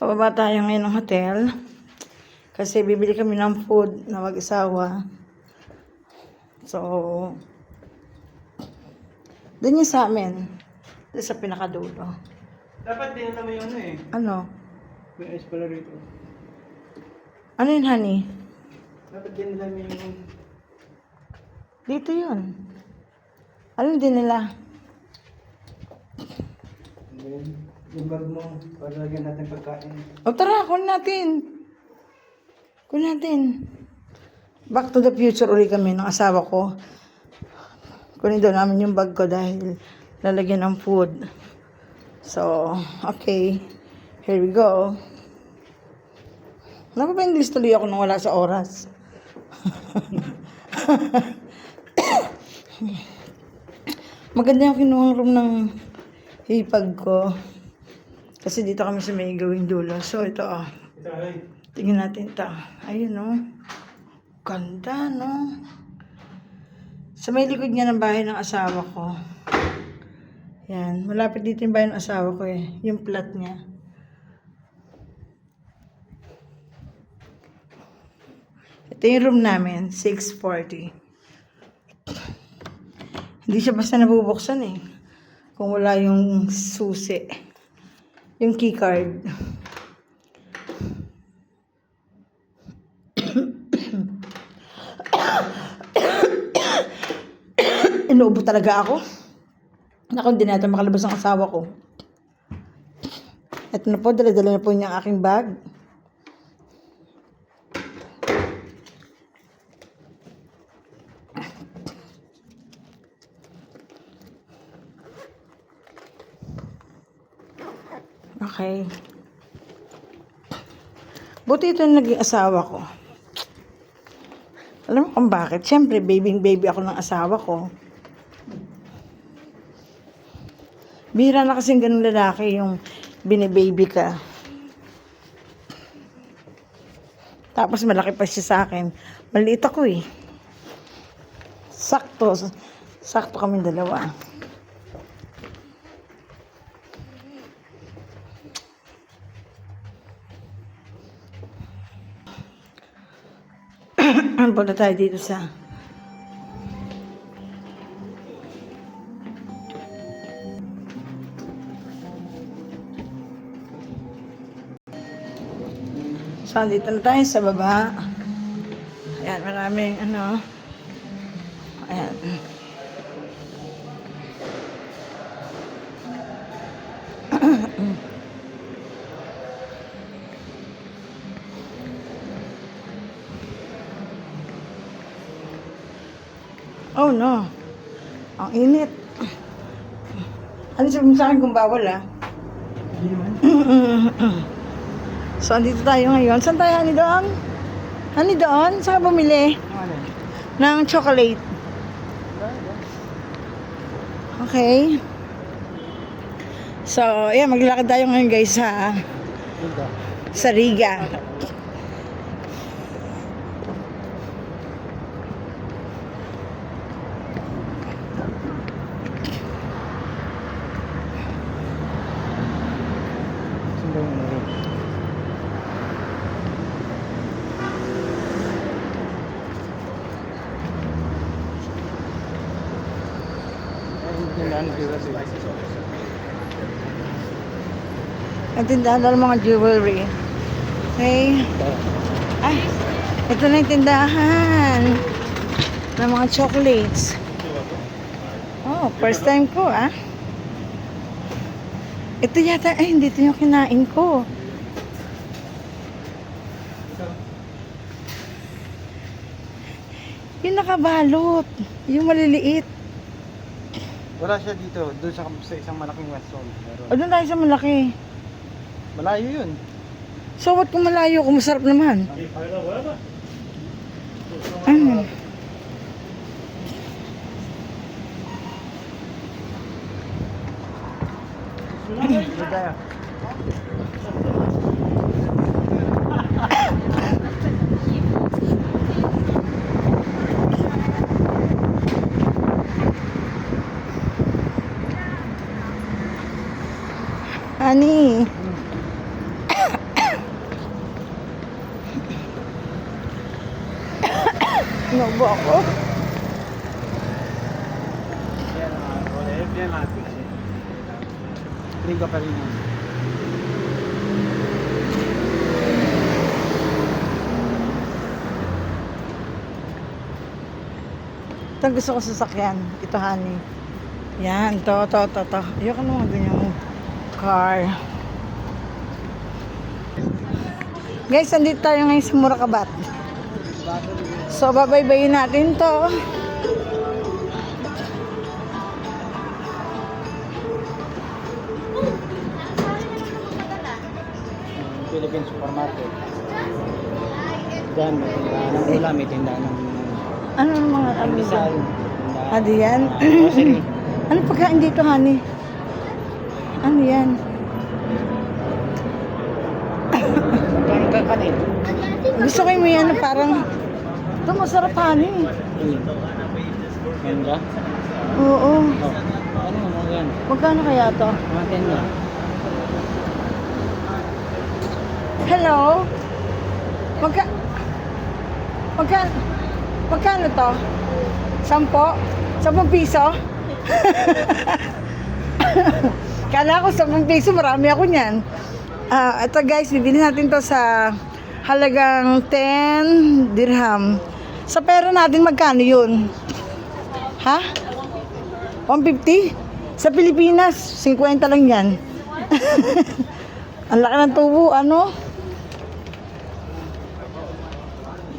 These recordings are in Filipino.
Pababa tayo ngayon ng hotel. Kasi bibili kami ng food na mag-asawa. So, doon yung sa amin. Doon sa pinakadulo. Dapat din mo yung ano eh. Ano? May ice pala rito. Ano yun, honey? Dapat din nila yung... Dito yun. Ano din nila? And then, yung bag mo, para lagyan natin pagkain. O tara, kunin natin. Kunin natin. Back to the future uli kami ng asawa ko. Kunin daw namin yung bag ko dahil lalagyan ng food. So, okay. Here we go. Napapa-English tuloy ako nung wala sa oras. Maganda yung kinuhang room ng hipag ko. Kasi dito kami sa may gawing dulo. So, ito Ito ay. tingnan natin ito. Ayun, no? Ganda, no? Sa may likod niya ng bahay ng asawa ko. Yan. Malapit dito yung bahay ng asawa ko eh. Yung plat niya. Ito yung room namin. 640. Hindi siya basta nabubuksan eh. Kung wala yung susi. Yung keycard. Inuubo talaga ako. Naku, hindi natin makalabas ang asawa ko. Ito na po, dala-dala na po niya ang aking bag. Okay. Buti ito yung naging asawa ko. Alam mo kung bakit? Siyempre, baby ako ng asawa ko. Bihira na kasing ganun lalaki yung binibaby ka. Tapos malaki pa siya sa akin. Maliit ako eh. Sakto. Sakto kami dalawa. Punta tayo dito sa so, dito na tayo sa baba. Ayan, maraming ano. Ayan. Oh no. Ang init. Ano sabihin sa akin kung bawal ah? Hindi naman. So, andito tayo ngayon. Saan tayo, Hani, doon? Hani, doon? Saan ka bumili? Ano? Ng chocolate. Okay. So, ayan, maglakad tayo ngayon guys sa Riga. Sundang mo rin. Ang tindahan ng mga jewelry. Okay. Ay, ito na yung tindahan ng mga chocolates. Oh, first time ko ah. Ito yata, ay hindi ito yung kinain ko. Yung nakabalot. Yung maliliit. Wala siya dito. Doon sa isang malaking restaurant. O doon tayo sa malaki. Malayo yun. So what kung malayo, kung masarap naman? Ano? Doon tayo. Honey. Naubo ako. Yan natin. Hindi ka pa rin mo. Ito ang gusto ko sasakyan. Ito, honey. Yan, to. Ayoko naman ganyang car. Guys, andito tayo ngayon sa Murakabat. So, babaybayin natin to. Philippine supermarket. Diyan, may tindahan ng ulam, may tindahan ng Ano ang mga ano pandesal. dyan? Ano yan? Grocery. Ano pagkain dito, honey? Ano yan? Kanin. Gusto ko yung may ano, parang... Ito, masarap, honey. Yan ba? Oo. Oh. Ano mo yan? Magkano kaya to? Mga 10 na. Hello? Magkano to? 10? 10 piso? Kala ko 10 piso, marami ako niyan. Ito guys, bibili natin to sa halagang 10 dirham. Sa pera natin, magkano yun? Ha? 150? Sa Pilipinas, 50 lang yan. Ang laki ng tubo, ano?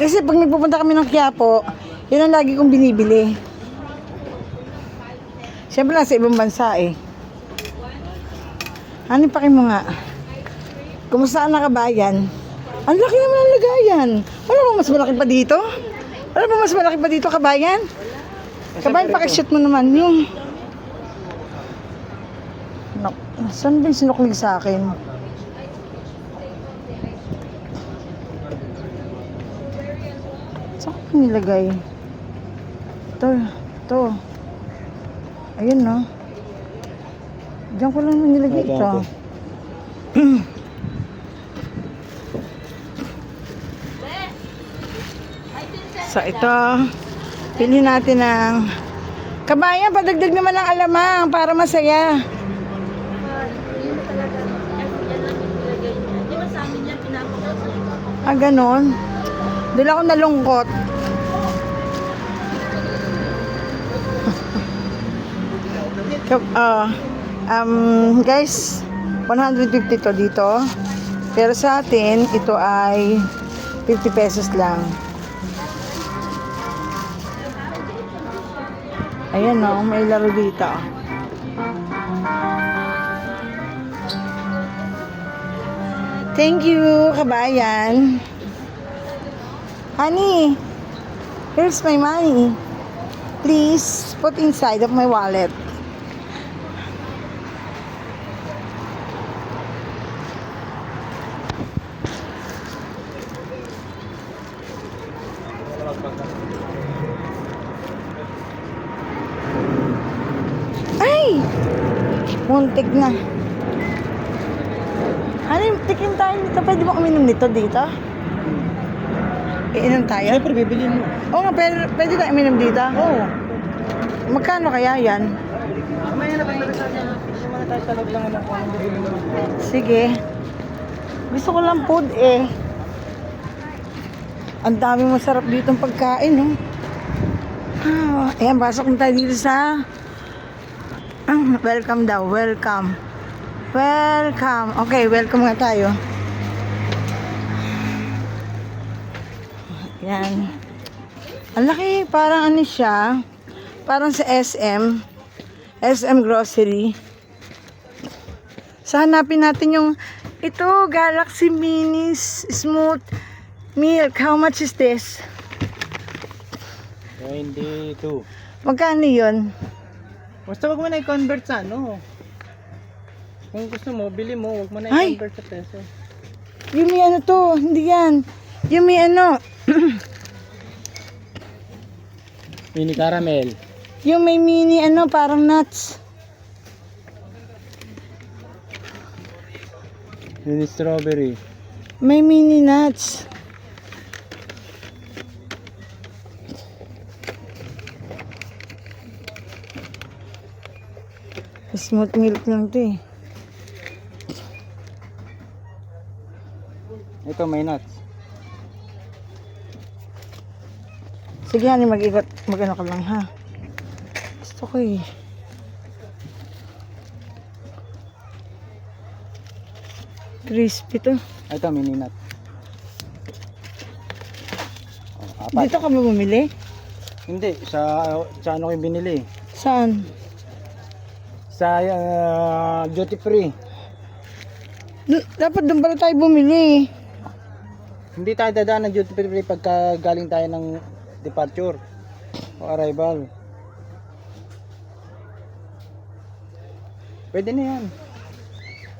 Kasi pag nagpupunta kami ng Quiapo, yun ang lagi kong binibili. Siyempre nasa ibang bansa eh. Ano pa mo nga? Kumusta ang nakabayan? Ang laki naman ang lagayan. Wala bang mas malaki pa dito? Wala bang mas malaki pa dito, kabayan? Kabayan, pakishoot mo naman yung... Saan ba yung sinuklig sa akin? Saan ko nilagay? Ito. Ayun, no? Diyan ko lang nilagay ito. So, ito. Pili natin ng... Kabayan, padagdag naman ng alamang para masaya. Ganon. Doon ako nalungkot. Guys, 150 to dito. Pero sa atin, ito ay 50 pesos lang. Ayan o, may laro dito. Thank you, kabayan. Honey, here's my money. Please put inside of my wallet. Ay! Muntik na. Ano, tikim tayo dito. Pwede ba uminom nito dito? Iinom tayo? Siyempre, bibilin mo. Oo nga, pwede tayo uminom dito? Oo. Magkano kaya yan? Mamaya na pagdalasan niya. Hindi mo na tayo sa loob lang naman kung ano bibilin mo. Sige. Gusto ko lang food eh. Ang daming masarap dito ang pagkain, no? Ayan, pasok na tayo dito sa... welcome daw, welcome. Welcome. Okay, welcome nga tayo. Yan. Ang laki, parang ano siya, parang sa SM Grocery. So, hanapin natin yung, ito, Galaxy Mini Smooth Milk. How much is this? 22. Magkano yun? Basta wag mo na i-convert sa ano. Kung gusto mo, bili mo. Wag mo na Ay! i-convert sa peso. Yung may ano to, hindi yan. Yung may ano, Mini caramel. yung may mini ano, parang nuts. Mini strawberry. May mini nuts. Smooth milk lang to eh. Ito may nuts. Sige, honey, mag-ikot. Mag-ano ka lang, ha? Gusto ko eh. Crispy to. Ito mini nut. Oh, apat. Dito ka ba bumili? Hindi, sa ano ko yung binili? Saan? Sa duty free. Dapat doon pala tayo bumili. Hindi tayo dadaan ng duty free pagka galing tayo ng departure o arrival. Pwede na yan.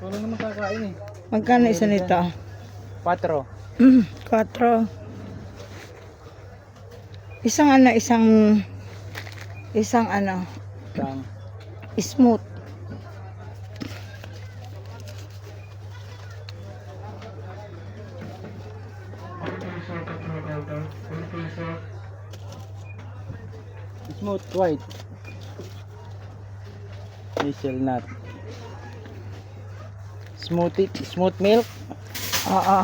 Wala naman kakain eh. Magkano isa nito? 4. 4. Isang ano, isang ano, Isang smooth. smooth white. Hazelnut. Smooth milk. Oo.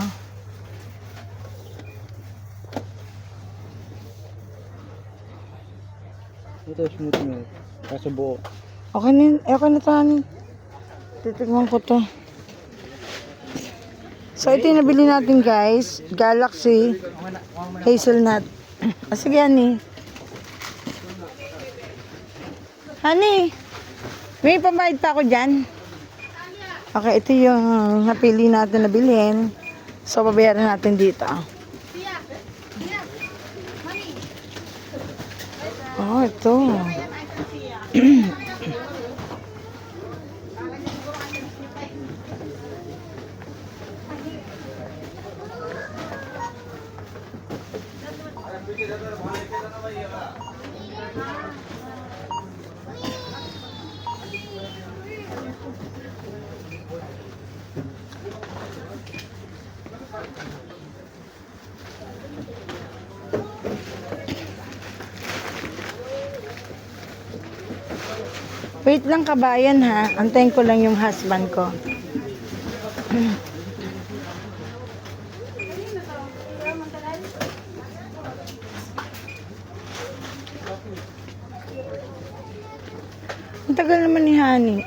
Ito smooth milk. Kaso buo. Okay na to, honey. Titignan ko to. So, ito yung nabili natin, guys. Galaxy Hazelnut. Ah, sige, honey. Honey, may pambayad pa ako dyan. Okay, ito yung napili natin na bilhin. So, babayaran natin dito. Oh, ito. Wait lang kabayan ha. Antayin ko lang yung husband ko. Ang tagal naman ni Honey.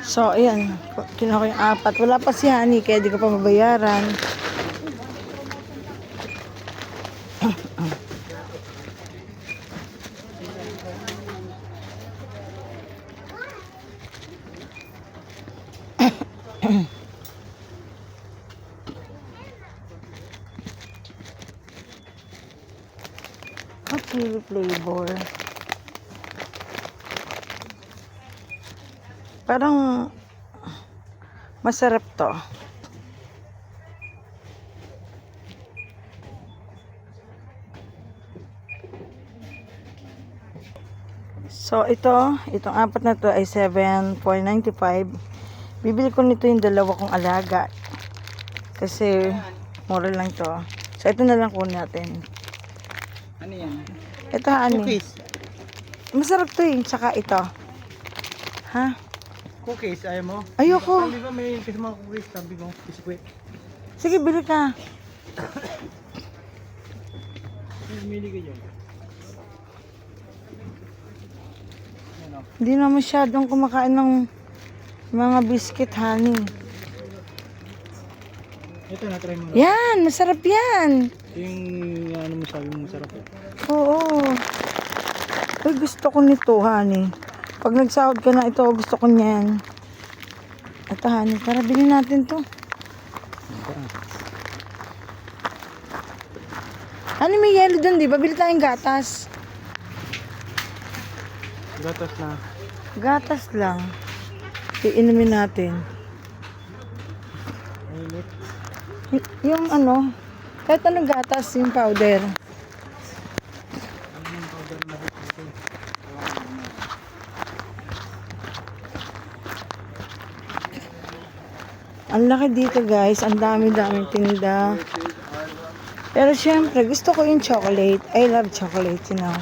So, ayan. Kinuha ko yung 4. Wala pa si Honey, kaya di ko pa mabayaran. Chili flavor. Parang masarap to. So itong 4 na to ay 7.95. Bibili ko nito yung 2 kong alaga. Kasi mura lang to. So ito na lang kunin natin. Ano yan? Ito ano? Cookies. Masarap to eh. Tsaka ito. Ha? Cookies, ayaw mo? Ayoko. Di ba may kasi mga cookies, sabi mo, biskwit. Sige, bili ka. Bumili ka dyan. Hindi na masyadong kumakain ng mga biscuit, honey. Ito, na-try mo na. Yan, masarap yan. Yung ano mo sabi mo masarap eh. Oo. Ay, gusto ko nito, honey. Pag nagsahod ka na ito, gusto ko niyan. Ito, honey, tara, bilhin natin to. Honey, may yelo dun, di ba? Bili tayong gatas. Gatas na. Gatas lang. Iinumin natin. Mainit. Yung ano, kahit anong gatas, yung powder. Ang laki dito guys, ang dami-daming tinda. Pero syempre, gusto ko yung chocolate. I love chocolate, you know.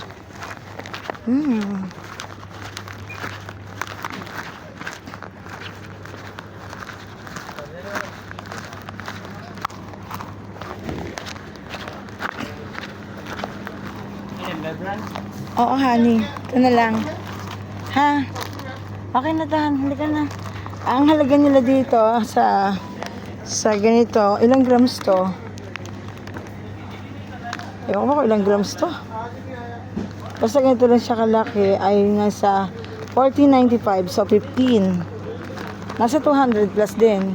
Oo, honey. Ito na lang. Ha? Okay na, tahan. Halika na. Ang halaga nila dito sa ganito, ilang grams to? Ewan ko kung ilang grams to. Basta ganito lang siya kalaki ay nasa 14.95, so 15. Nasa 200 plus din.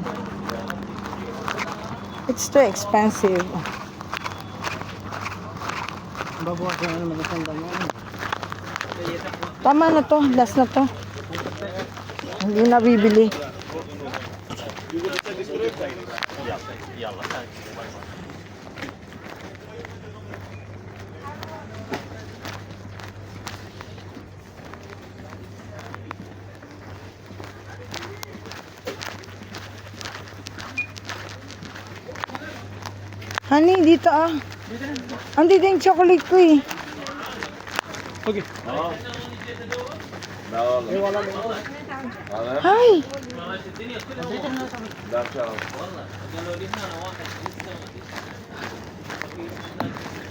It's too expensive. Babawas na naman ang sandal mo. Tama na to, last na to. Hindi na bibili. Honey, dito ah. Andito yung chocolate ko eh. Okay. Hi!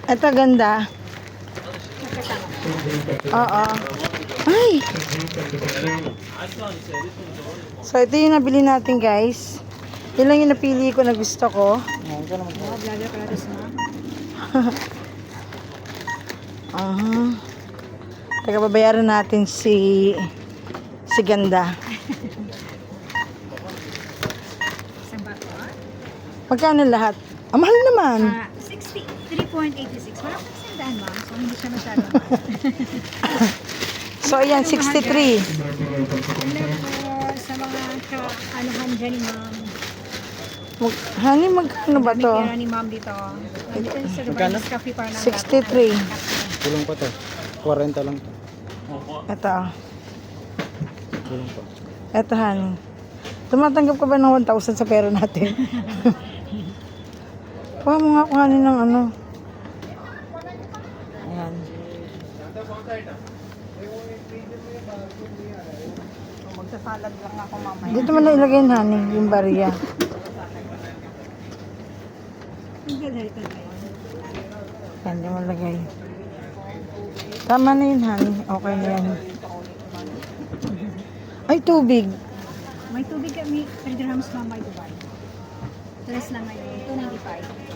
Ito ganda. Oo. Ay! So ito yung nabili natin guys. Yun lang yung napili ko na gusto ko. Teka, babayaran natin si Ganda. Magkano lahat? Ang mahal naman. 63.86. Walang pagsandaan, ma'am. So, hindi siya masyado. So, ayan, 63. Sa mga anuhan dyan ni ma'am. Honey, magkano ba to? Pera ni ma'am dito. Nandito sa Magkano? Dubai Cafe para 63. Tulong pa to. 40 lang to. Ito. Tulong pa. Ito, honey. Tumatanggap ka ba ng 1,000 sa pera natin? Kuha mo nga kuhanin ng ano. Ayan. Magsasalad lang ako mamaya. Dito mo na ilagay yun, honey, yung bariya. Yan, di mo lagay. Tama na yun, honey. Okay na yan. Ay, tubig. May tubig kami, 3 dirhams ma'am, may Dubai. Tres lang ngayon, 295.